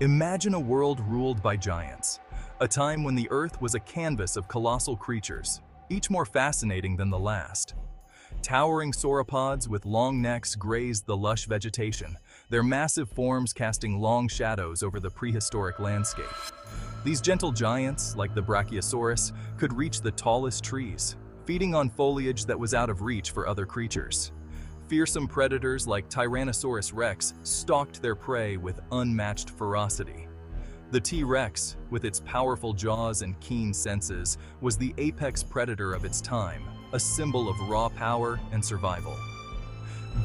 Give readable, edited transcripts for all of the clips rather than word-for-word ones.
Imagine a world ruled by giants, a time when the Earth was a canvas of colossal creatures, each more fascinating than the last. Towering sauropods with long necks grazed the lush vegetation, their massive forms casting long shadows over the prehistoric landscape. These gentle giants, like the Brachiosaurus, could reach the tallest trees, feeding on foliage that was out of reach for other creatures. Fearsome predators like Tyrannosaurus rex stalked their prey with unmatched ferocity. The T-Rex, with its powerful jaws and keen senses, was the apex predator of its time, a symbol of raw power and survival.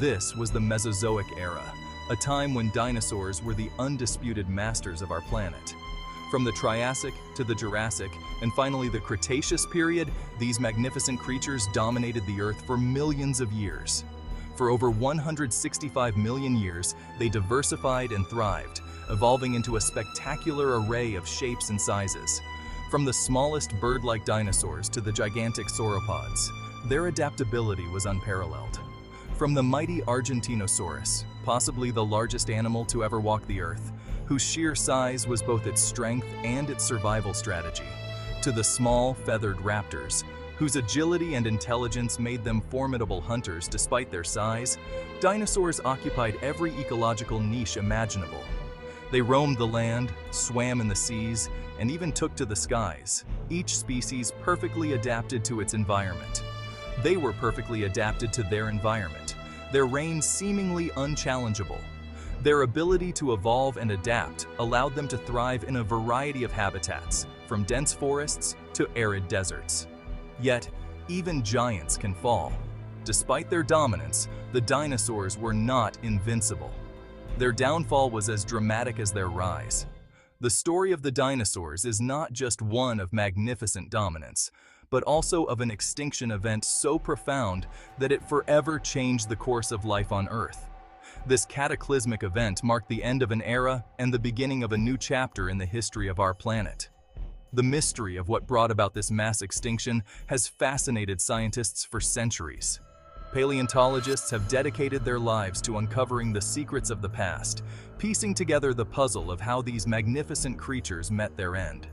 This was the Mesozoic era, a time when dinosaurs were the undisputed masters of our planet. From the Triassic to the Jurassic, and finally the Cretaceous period, these magnificent creatures dominated the Earth for millions of years. For over 165 million years, they diversified and thrived, evolving into a spectacular array of shapes and sizes. From the smallest bird-like dinosaurs to the gigantic sauropods, their adaptability was unparalleled. From the mighty Argentinosaurus, possibly the largest animal to ever walk the Earth, whose sheer size was both its strength and its survival strategy, to the small, feathered raptors, whose agility and intelligence made them formidable hunters despite their size, dinosaurs occupied every ecological niche imaginable. They roamed the land, swam in the seas, and even took to the skies, each species perfectly adapted to its environment. They were perfectly adapted to their environment, their reign seemingly unchallengeable. Their ability to evolve and adapt allowed them to thrive in a variety of habitats, from dense forests to arid deserts. Yet, even giants can fall. Despite their dominance, the dinosaurs were not invincible. Their downfall was as dramatic as their rise. The story of the dinosaurs is not just one of magnificent dominance, but also of an extinction event so profound that it forever changed the course of life on Earth. This cataclysmic event marked the end of an era and the beginning of a new chapter in the history of our planet. The mystery of what brought about this mass extinction has fascinated scientists for centuries. Paleontologists have dedicated their lives to uncovering the secrets of the past, piecing together the puzzle of how these magnificent creatures met their end.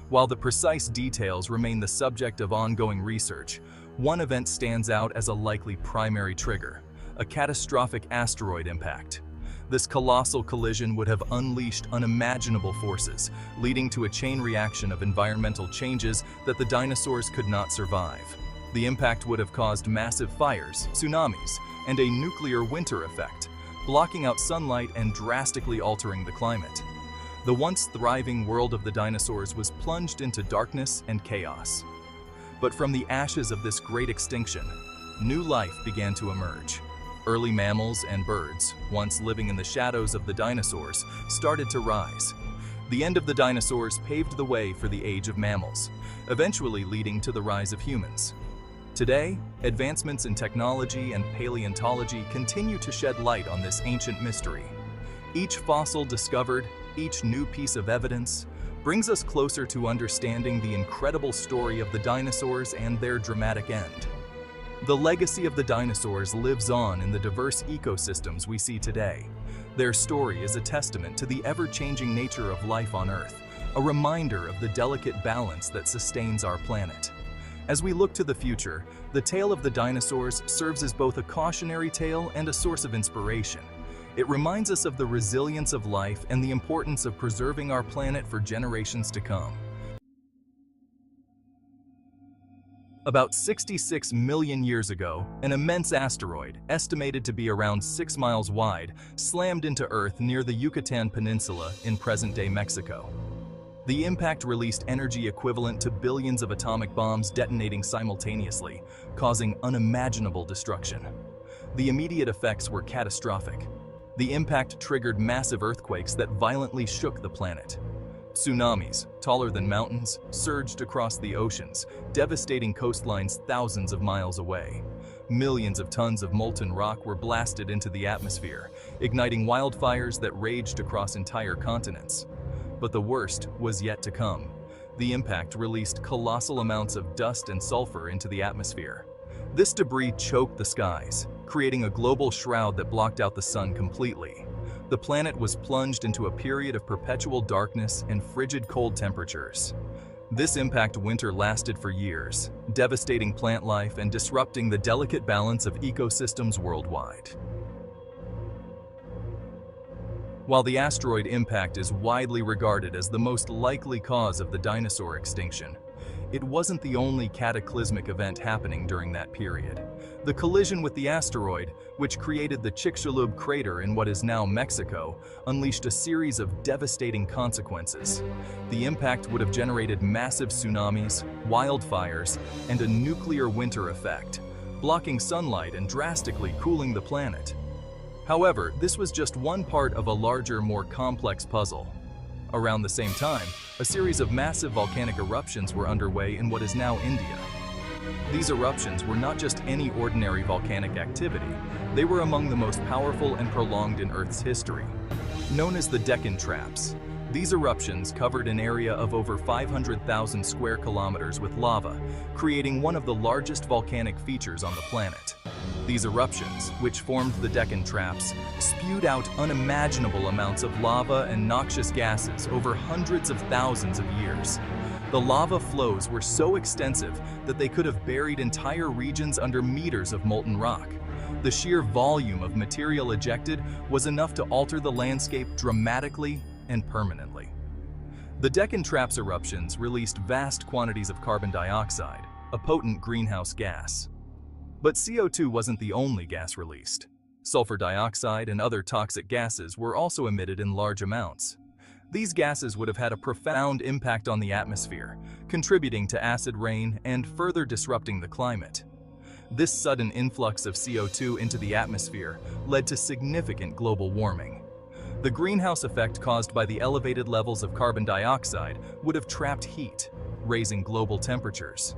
While the precise details remain the subject of ongoing research, one event stands out as a likely primary trigger: a catastrophic asteroid impact. This colossal collision would have unleashed unimaginable forces, leading to a chain reaction of environmental changes that the dinosaurs could not survive. The impact would have caused massive fires, tsunamis, and a nuclear winter effect, blocking out sunlight and drastically altering the climate. The once thriving world of the dinosaurs was plunged into darkness and chaos. But from the ashes of this great extinction, new life began to emerge. Early mammals and birds, once living in the shadows of the dinosaurs, started to rise. The end of the dinosaurs paved the way for the age of mammals, eventually leading to the rise of humans. Today, advancements in technology and paleontology continue to shed light on this ancient mystery. Each fossil discovered, each new piece of evidence, brings us closer to understanding the incredible story of the dinosaurs and their dramatic end. The legacy of the dinosaurs lives on in the diverse ecosystems we see today. Their story is a testament to the ever-changing nature of life on Earth, a reminder of the delicate balance that sustains our planet. As we look to the future, the tale of the dinosaurs serves as both a cautionary tale and a source of inspiration. It reminds us of the resilience of life and the importance of preserving our planet for generations to come. About 66 million years ago, an immense asteroid, estimated to be around 6 miles wide, slammed into Earth near the Yucatan Peninsula in present-day Mexico. The impact released energy equivalent to billions of atomic bombs detonating simultaneously, causing unimaginable destruction. The immediate effects were catastrophic. The impact triggered massive earthquakes that violently shook the planet. Tsunamis, taller than mountains, surged across the oceans, devastating coastlines thousands of miles away. Millions of tons of molten rock were blasted into the atmosphere, igniting wildfires that raged across entire continents. But the worst was yet to come. The impact released colossal amounts of dust and sulfur into the atmosphere. This debris choked the skies, creating a global shroud that blocked out the sun completely. The planet was plunged into a period of perpetual darkness and frigid cold temperatures. This impact winter lasted for years, devastating plant life and disrupting the delicate balance of ecosystems worldwide. While the asteroid impact is widely regarded as the most likely cause of the dinosaur extinction, it wasn't the only cataclysmic event happening during that period. The collision with the asteroid, which created the Chicxulub crater in what is now Mexico, unleashed a series of devastating consequences. The impact would have generated massive tsunamis, wildfires, and a nuclear winter effect, blocking sunlight and drastically cooling the planet. However, this was just one part of a larger, more complex puzzle. Around the same time, a series of massive volcanic eruptions were underway in what is now India. These eruptions were not just any ordinary volcanic activity, they were among the most powerful and prolonged in Earth's history. Known as the Deccan Traps, these eruptions covered an area of over 500,000 square kilometers with lava, creating one of the largest volcanic features on the planet. These eruptions, which formed the Deccan Traps, spewed out unimaginable amounts of lava and noxious gases over hundreds of thousands of years. The lava flows were so extensive that they could have buried entire regions under meters of molten rock. The sheer volume of material ejected was enough to alter the landscape dramatically and permanently. The Deccan Traps eruptions released vast quantities of carbon dioxide, a potent greenhouse gas. But CO2 wasn't the only gas released. Sulfur dioxide and other toxic gases were also emitted in large amounts. These gases would have had a profound impact on the atmosphere, contributing to acid rain and further disrupting the climate. This sudden influx of CO2 into the atmosphere led to significant global warming. The greenhouse effect caused by the elevated levels of carbon dioxide would have trapped heat, raising global temperatures.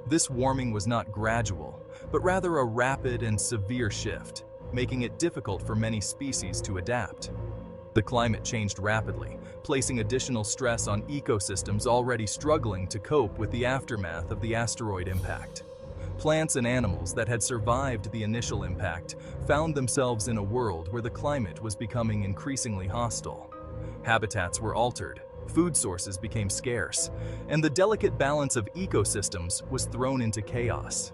This warming was not gradual, but rather a rapid and severe shift, making it difficult for many species to adapt. The climate changed rapidly, placing additional stress on ecosystems already struggling to cope with the aftermath of the asteroid impact. Plants and animals that had survived the initial impact found themselves in a world where the climate was becoming increasingly hostile. Habitats were altered, food sources became scarce, and the delicate balance of ecosystems was thrown into chaos.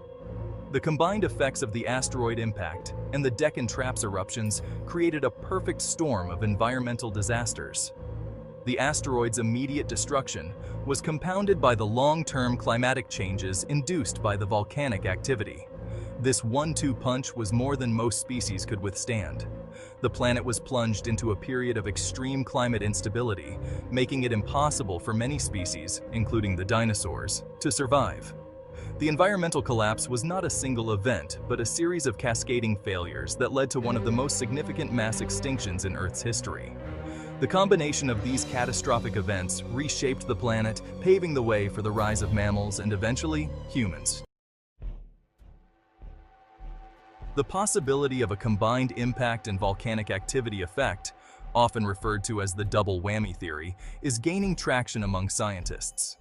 The combined effects of the asteroid impact and the Deccan Traps eruptions created a perfect storm of environmental disasters. The asteroid's immediate destruction was compounded by the long-term climatic changes induced by the volcanic activity. This one-two punch was more than most species could withstand. The planet was plunged into a period of extreme climate instability, making it impossible for many species, including the dinosaurs, to survive. The environmental collapse was not a single event, but a series of cascading failures that led to one of the most significant mass extinctions in Earth's history. The combination of these catastrophic events reshaped the planet, paving the way for the rise of mammals and eventually humans. The possibility of a combined impact and volcanic activity effect, often referred to as the double whammy theory, is gaining traction among scientists.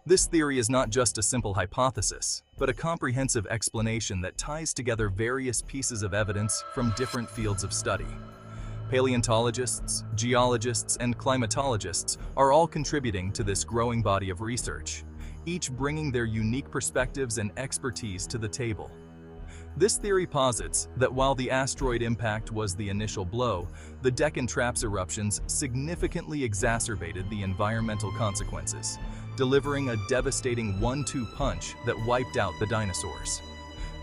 This theory is not just a simple hypothesis, but a comprehensive explanation that ties together various pieces of evidence from different fields of study. Paleontologists, geologists, and climatologists are all contributing to this growing body of research, each bringing their unique perspectives and expertise to the table. This theory posits that while the asteroid impact was the initial blow, the Deccan Traps eruptions significantly exacerbated the environmental consequences, delivering a devastating one-two punch that wiped out the dinosaurs.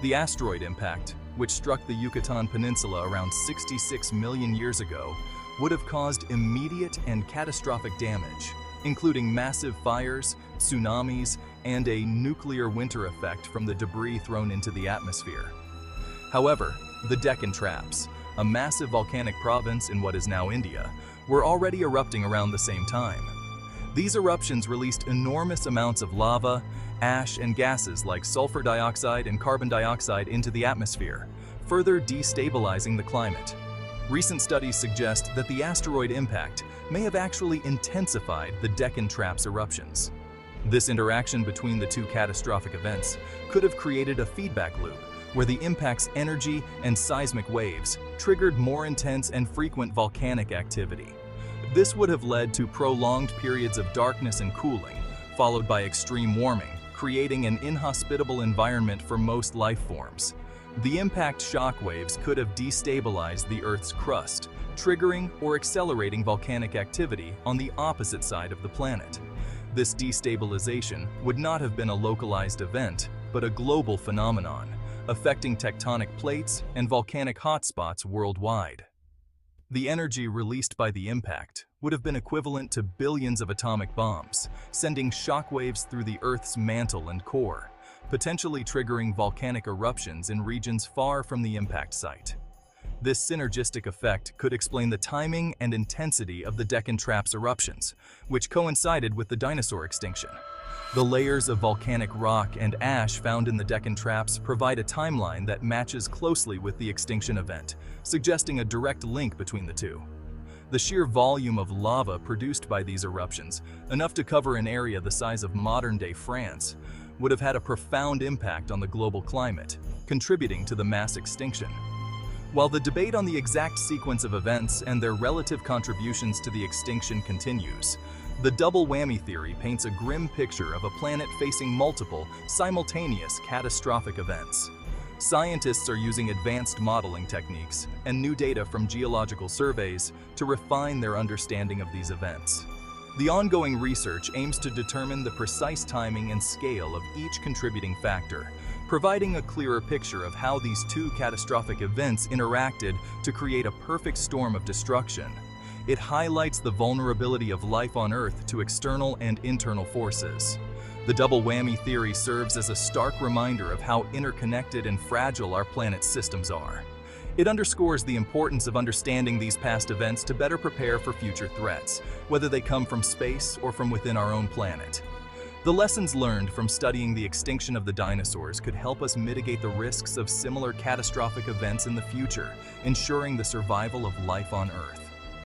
The asteroid impact, which struck the Yucatan Peninsula around 66 million years ago, would have caused immediate and catastrophic damage, including massive fires, tsunamis, and a nuclear winter effect from the debris thrown into the atmosphere. However, the Deccan Traps, a massive volcanic province in what is now India, were already erupting around the same time. These eruptions released enormous amounts of lava, ash, and gases like sulfur dioxide and carbon dioxide into the atmosphere, further destabilizing the climate. Recent studies suggest that the asteroid impact may have actually intensified the Deccan Traps eruptions. This interaction between the two catastrophic events could have created a feedback loop, where the impact's energy and seismic waves triggered more intense and frequent volcanic activity. This would have led to prolonged periods of darkness and cooling, followed by extreme warming, creating an inhospitable environment for most life forms. The impact shock waves could have destabilized the Earth's crust, triggering or accelerating volcanic activity on the opposite side of the planet. This destabilization would not have been a localized event, but a global phenomenon, affecting tectonic plates and volcanic hotspots worldwide. The energy released by the impact would have been equivalent to billions of atomic bombs, sending shockwaves through the Earth's mantle and core, potentially triggering volcanic eruptions in regions far from the impact site. This synergistic effect could explain the timing and intensity of the Deccan Traps eruptions, which coincided with the dinosaur extinction. The layers of volcanic rock and ash found in the Deccan Traps provide a timeline that matches closely with the extinction event, suggesting a direct link between the two. The sheer volume of lava produced by these eruptions, enough to cover an area the size of modern-day France, would have had a profound impact on the global climate, contributing to the mass extinction. While the debate on the exact sequence of events and their relative contributions to the extinction continues, the double whammy theory paints a grim picture of a planet facing multiple, simultaneous catastrophic events. Scientists are using advanced modeling techniques and new data from geological surveys to refine their understanding of these events. The ongoing research aims to determine the precise timing and scale of each contributing factor, providing a clearer picture of how these two catastrophic events interacted to create a perfect storm of destruction. It highlights the vulnerability of life on Earth to external and internal forces. The double whammy theory serves as a stark reminder of how interconnected and fragile our planet's systems are. It underscores the importance of understanding these past events to better prepare for future threats, whether they come from space or from within our own planet. The lessons learned from studying the extinction of the dinosaurs could help us mitigate the risks of similar catastrophic events in the future, ensuring the survival of life on Earth.